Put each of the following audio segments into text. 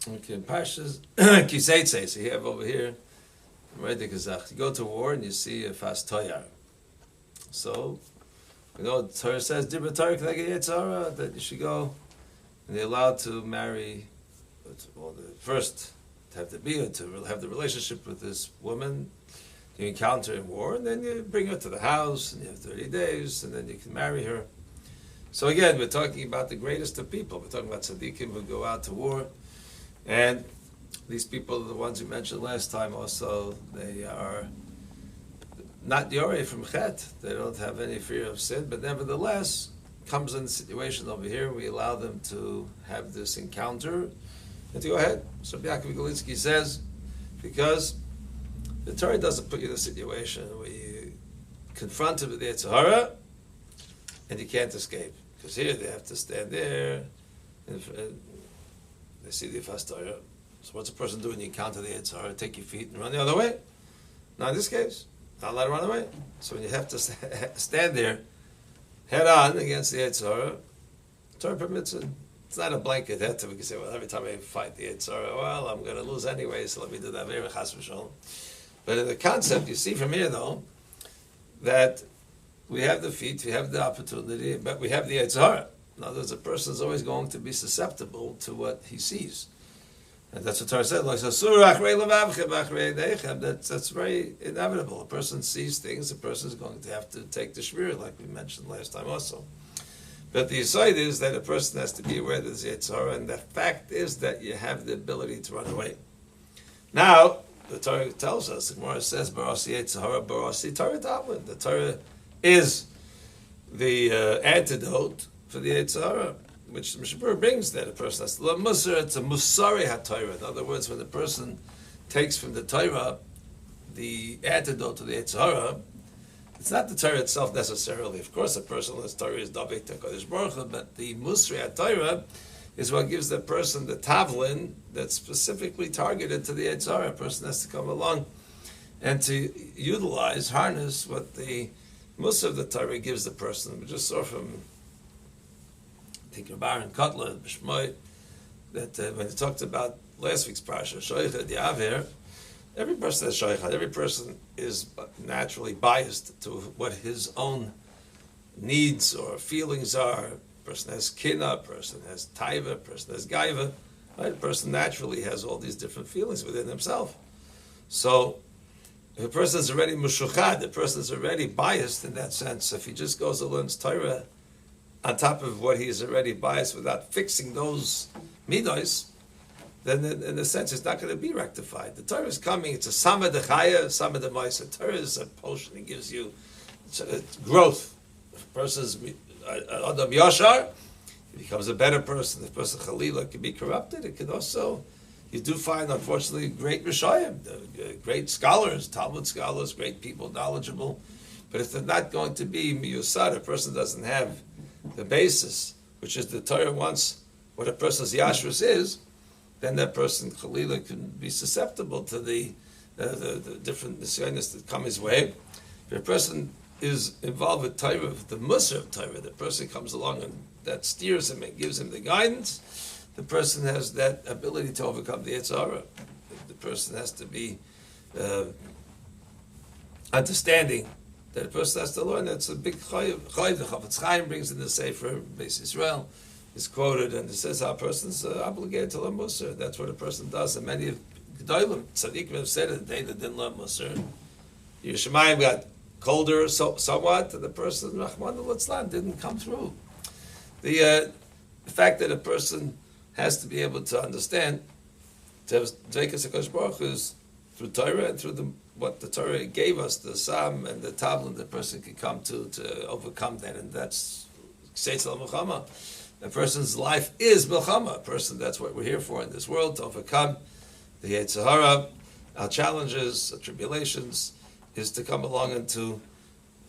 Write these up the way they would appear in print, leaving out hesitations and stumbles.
Okay, Parshas Kiseitze. So you have over here, right? You go to war and you see a fast toyar. So, the Torah says, Dibra Torah K'neged Yetzirah, that you should go and you're allowed to marry, well, first to have the bia, to have the relationship with this woman you encounter in war, and then you bring her to the house, and you have 30 days, and then you can marry her. So again, we're talking about the greatest of people. We're talking about tzaddikim who go out to war, and these people are the ones we mentioned last time also. They are not yoreh from chet. They don't have any fear of sin, but nevertheless, comes in the situation over here, we allow them to have this encounter, and to go ahead. So Yaakov Galinsky says, because the Torah doesn't put you in a situation where you confront him with the Yetzer Hara, and you can't escape. Because here they have to stand there, and they see the Yefas Torah. So what's a person do when you encounter the Yetzer Hara? Take your feet and run the other way? Not in this case. Not allowed to run away. So when you have to stand there, head on against the Yetzer Hara, the Torah permits it. It's not a blanket head to we can say, well, every time I fight the Yetzer Hara, well, I'm going to lose anyway, so let me do that. But in the concept, you see from here, though, that we have the feet, we have the opportunity, but we have the Yetzer Hara. In other words, a person is always going to be susceptible to what he sees. And that's what Torah said, like, that's very inevitable. A person sees things, a person is going to have to take the shmir, like we mentioned last time also. But the aside is that a person has to be aware that there's Yetzer Hara, and the fact is that you have the ability to run away. Now, the Torah tells us, the Gemara says, Barasi Yetzer Hara, Barasi Torah Talmud. The Torah is the antidote for the Yetzer Hara, which the Mishnah brings that a person has to love Musar. It's a Musari HaTorah. In other words, when the person takes from the Torah the antidote to the Yetzer Hara, it's not the Torah itself necessarily. Of course, a person learns Torah is Davik HaKadosh Baruch Hu, but the Musari HaTorah is what gives the person the tavlin that's specifically targeted to the Yetzer Hara. A person has to come along and to utilize, harness what the Musar of the Torah gives the person. We just saw from Rabbi and Kotler, Bishmoy, that when he talked about last week's Parasha, Shoichad Yavir, every person has Shoichad. Every person is naturally biased to what his own needs or feelings are. A person has Kina, a person has Taiva, a person has Gaiva. Right? A person naturally has all these different feelings within himself. So, if a person is already Mushuchad, the person is already biased in that sense. If he just goes and learns Torah on top of what he is already biased without fixing those midos, then in a sense it's not going to be rectified. The Torah is coming, it's a Sama de Chaya, Sama de Maisa. Torah is a potion, it gives you growth. If a person is Adam Yashar, he becomes a better person. If a person Chalila can be corrupted, it can also, you do find unfortunately great Rishayim, great scholars, Talmud scholars, great people, knowledgeable, but if they're not going to be miyusad, a person doesn't have the basis, which is the Torah wants what a person's yashrus is, then that person, Chalila, can be susceptible to the different nisyonis that come his way. If a person is involved with Torah, the Musar of Torah, the person comes along and that steers him and gives him the guidance, the person has that ability to overcome the Yetzer Hara. The person has to be understanding that a person has to learn. That's a big chayiv. The Chafetz Chaim brings in the Sefer, Beis Yisrael, is quoted, and it says how a person's obligated to learn Musar. That's what a person does. And many of Gedolim, Tzaddikim have said it, the day that didn't learn Musar. Yerushalayim got colder somewhat, and the person, Rahman al-Litzlan, didn't come through. The fact that a person has to be able to understand, to have Dveikus HaKadosh Baruch Hu is through Torah and through what the Torah gave us, the Sam and the Tablet, the person can come to overcome that, and that's Seitzel Milchama. A person's life is Milchama. A person, that's what we're here for in this world, to overcome the Yetzer Hara. Our challenges, our tribulations, is to come along and to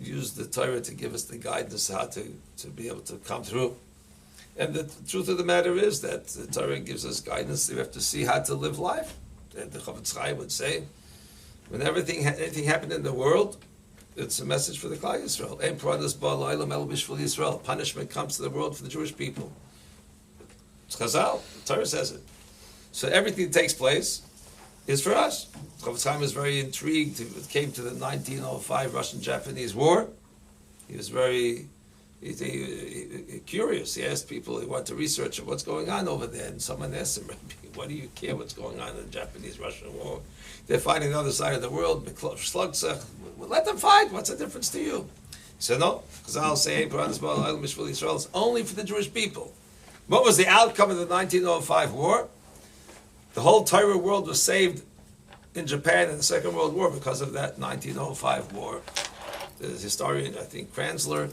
use the Torah to give us the guidance how to be able to come through. And the truth of the matter is that the Torah gives us guidance. We have to see how to live life. And the Chafetz Chaim would say, when anything happened in the world, it's a message for the Klal Yisrael. Punishment comes to the world for the Jewish people. It's Chazal. The Torah says it. So everything that takes place is for us. Chofetz Chaim was very intrigued. It came to the 1905 Russian-Japanese War. He was very curious. He asked people, he wanted to research what's going on over there. And someone asked him, why do you care what's going on in the Japanese-Russian war? They're fighting the other side of the world. Let them fight. What's the difference to you? He said, no. Chazal say, it's only for the Jewish people. What was the outcome of the 1905 war? The whole Torah world was saved in Japan in the Second World War because of that 1905 war. The historian, I think, Kranzler,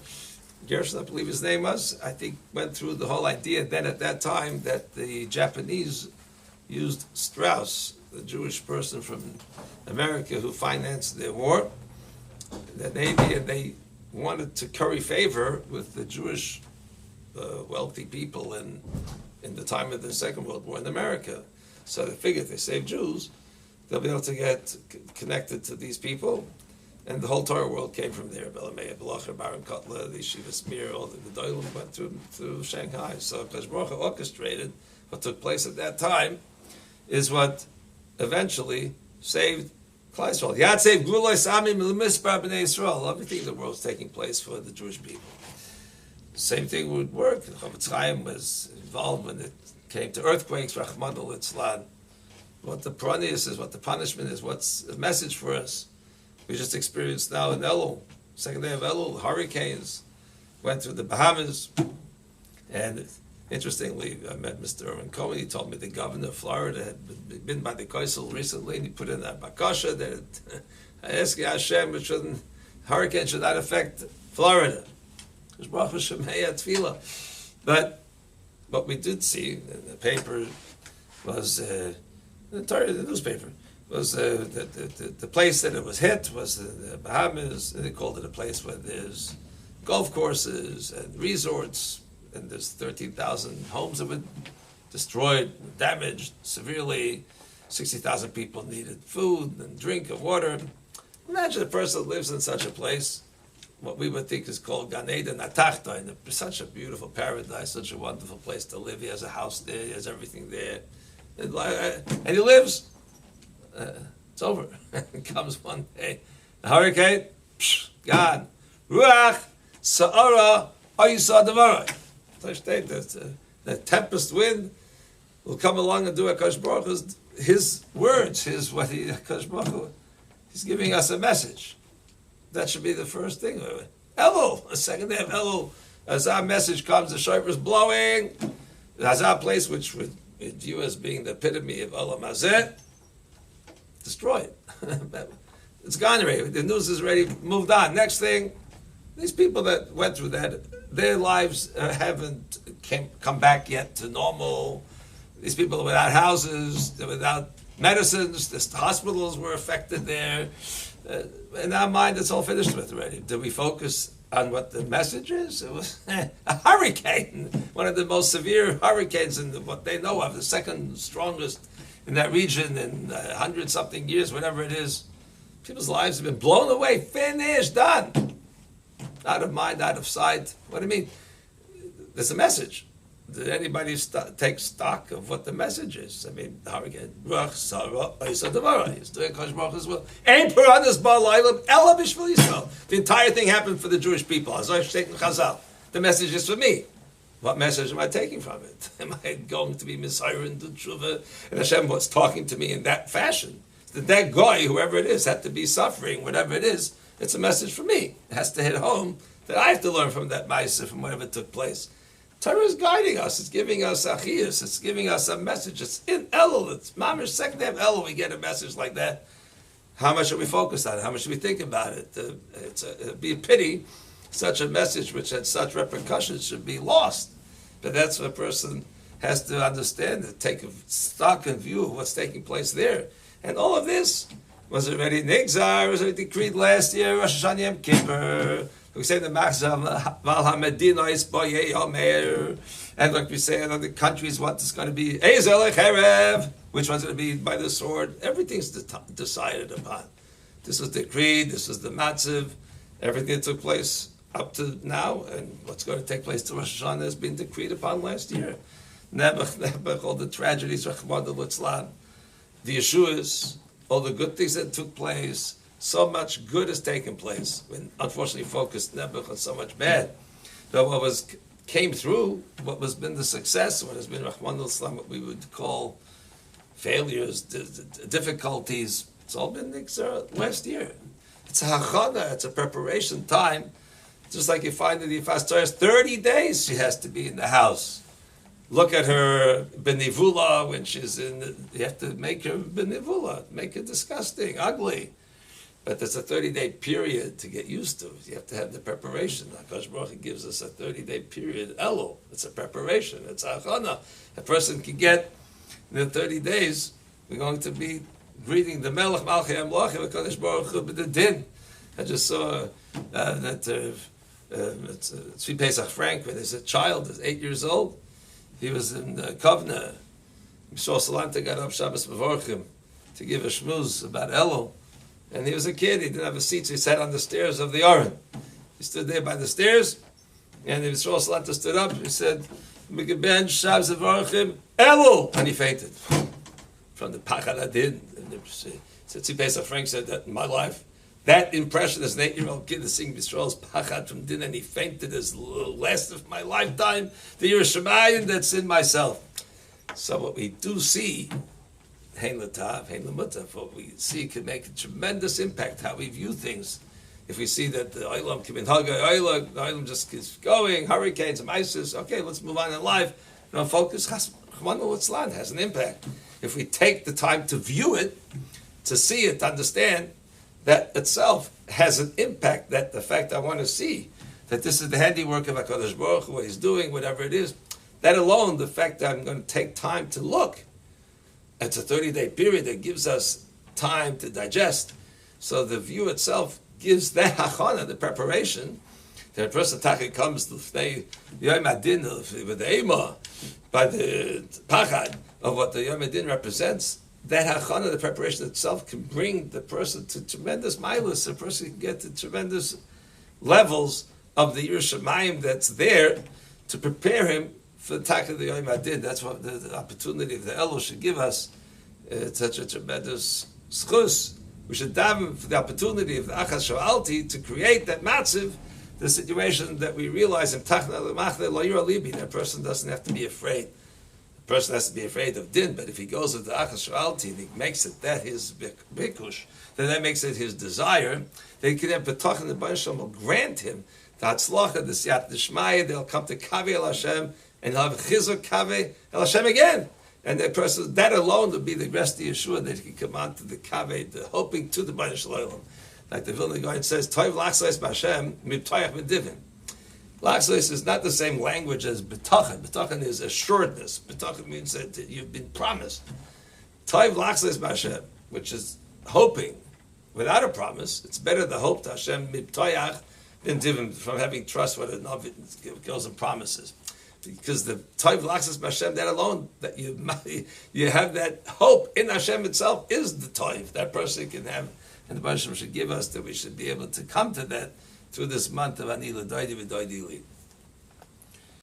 Gershon, I believe his name was, I think went through the whole idea then at that time that the Japanese used Strauss, the Jewish person from America who financed their war, the Navy, and they wanted to curry favor with the Jewish wealthy people in the time of the Second World War in America. So they figured if they save Jews, they'll be able to get connected to these people. And the whole Torah world came from there. Belameya, Belacher, Baron Kotler, the Yeshiva Smir, all the Gedolim went through Shanghai. So Kadosh Baruch Hu orchestrated what took place at that time is what eventually saved Klal Yisrael. Yad saved Guloi Samim L'Mispar B'nai Yisrael. Everything in the world is taking place for the Jewish people. Same thing would work. Chofetz Chaim was involved when it came to earthquakes, Rachmana litzlan. What the pranius is, what the punishment is, what's the message for us. We just experienced now in Elul, second day of Elul, hurricanes, went through the Bahamas, and interestingly, I met Mr. Erwin Cohen. He told me the governor of Florida had been by the Koisel recently, and he put in that bakasha that I ask you, Hashem, hurricane should not affect Florida. But what we did see in the paper was the newspaper was the place that it was hit was the Bahamas. And they called it a place where there's golf courses and resorts, and there's 13,000 homes that were destroyed, damaged severely. 60,000 people needed food and drink and water. Imagine a person that lives in such a place, what we would think is called Gan Eden Atachta, and such a beautiful paradise, such a wonderful place to live. He has a house there, he has everything there, and he lives. It's over. It comes one day, a hurricane, gone. Ruach, Sa'ara, Oysa Devara. The tempest wind will come along and do HaKadosh Baruch Hu's his words, HaKadosh Baruch Hu, he's giving us a message. That should be the first thing. Elul, the second day of Elul, as our message comes, the shofar is blowing. As our place, which we view as being the epitome of Olam Hazeh, destroyed. It's gone already. The news is already moved on. Next thing, these people that went through that, their lives haven't come back yet to normal. These people are without houses, they're without medicines, the hospitals were affected there. In our mind, it's all finished with already. Did we focus on what the message is? It was a hurricane, one of the most severe hurricanes in what they know of, the second strongest in that region in 100-something years, whatever it is. People's lives have been blown away, finished, done. Out of mind, out of sight. What do you mean? There's a message. Did anybody take stock of what the message is? I mean, the hurricane. The entire thing happened for the Jewish people. The message is for me. What message am I taking from it? Am I going to be Messiah and do tshuva? And Hashem was talking to me in that fashion. That guy, whoever it is, had to be suffering, whatever it is. It's a message for me. It has to hit home that I have to learn from that ma'aseh, from whatever took place. Torah is guiding us. It's giving us achiyus. It's giving us a message. It's in Elul. It's Mamish, second day of Elul. We get a message like that. How much should we focus on it? How much should we think about it? It'd be a pity such a message which had such repercussions should be lost. But that's what a person has to understand, to take a stock and view of what's taking place there. And all of this was already nigzar, was already decreed last year, Rosh Hashanah Yom Kippur. We say the Machzav, Val HaMedina is Boyei Omer. And like we say in other countries, what is going to be Ezel Cherev, which one's going to be by the sword. Everything's decided upon. This was decreed, this was the Matzav. Everything that took place up to now, and what's going to take place to Rosh Hashanah has been decreed upon last year. Nebuch, all the tragedies, Rahman al-Islam, the Yeshuas, all the good things that took place. So much good has taken place. When unfortunately focused Nebuch on so much bad. But what came through, what has been the success, what has been Rahman al-Islam, what we would call failures, difficulties, it's all been last year. It's a hachana, it's a preparation time. Just like you find in the Yifas Torah, 30 days she has to be in the house. Look at her benivula when she's you have to make her benivula, make it disgusting, ugly. But there's a 30-day period to get used to. You have to have the preparation. HaKadosh Baruch Hu gives us a 30-day period. Elul, it's a preparation. It's a achana. A person can get, in the 30 days, we're going to be greeting the Melech Malchei HaMelachim, HaKadosh Baruch Hu, with the din. I just saw that Tzvi Pesach Frank, when he's a child, he's 8 years old, he was in Kovna. Mishal Salanta got up Shabbos Mevorchim to give a shmuz about Elul. And he was a kid, he didn't have a seat, so he sat on the stairs of the Aron. He stood there by the stairs, and the Yisrael Salanta stood up, he said, Megeben Shabbos Mevorchim, Elul! And he fainted. From the Pachad Adin. Tzvi Pesach Frank said that in my life, that impression as an 8-year-old kid to sing Yisrael's Pachad from Din, and he fainted as the last of my lifetime, the Yerushalayim that's in myself. So what we do see, Hein L'Tav, Hein L'Mutav, what we see can make a tremendous impact how we view things. If we see that the Olam Kibin Haga, the Olam just keeps going, hurricanes, ISIS, okay, let's move on in life. Focus, Chman L'Tzlan has an impact. If we take the time to view it, to see it, to understand, that itself has an impact, that the fact I want to see, that this is the handiwork of HaKadosh Baruch Hu, what he's doing, whatever it is, that alone, the fact that I'm going to take time to look, it's a 30-day period that gives us time to digest. So the view itself gives that hachana, the preparation. The person taki comes to the Yom Adin with the Ema, by the pachad of what the Yom Adin represents. That hachana, the preparation itself, can bring the person to tremendous milas. The person can get to tremendous levels of the Yerushalayim that's there to prepare him for the taka of the Yom Adin. That's what the opportunity of the Elul should give us. Such a tremendous schus. We should daven for the opportunity of the Achas Shoalti to create that matziv, the situation that we realize in Tachna L'Machle Lo Yira Libi. That person doesn't have to be afraid. The person has to be afraid of din, but if he goes with the Achas Shoalti and he makes it that his bikush, then that makes it his desire, then he can have B'tochen, the Baruch Shalom will grant him the Hatzlacha, the Siyat D'Shmaya, they'll come to Kaveh El Hashem, and he'll have Chizuk Kaveh El Hashem again. And that person, that alone would be the rest of Yeshua, that he can come on to the Kaveh, the hoping to the Baruch Shalom. Like the Vilna Gaon says, Toiv Lachsais B'Hashem, Miptoyach B'Divin. Lachsais is not the same language as B'Tochen. B'Tochen is assuredness. B'Tochen means that you've been promised. Toiv Lachsais B'Hashem, which is hoping without a promise. It's better the hope to Hashem, Miptoyach, than Divin, from having trust what a Navi goes and promises. Because the Toiv Lachsais B'Hashem, that alone, that you have that hope in Hashem itself is the Toiv. That person can have. And the Baruch Shalom should give us that we should be able to come to that through this month of Ani L'Doidi V'Doidi Li.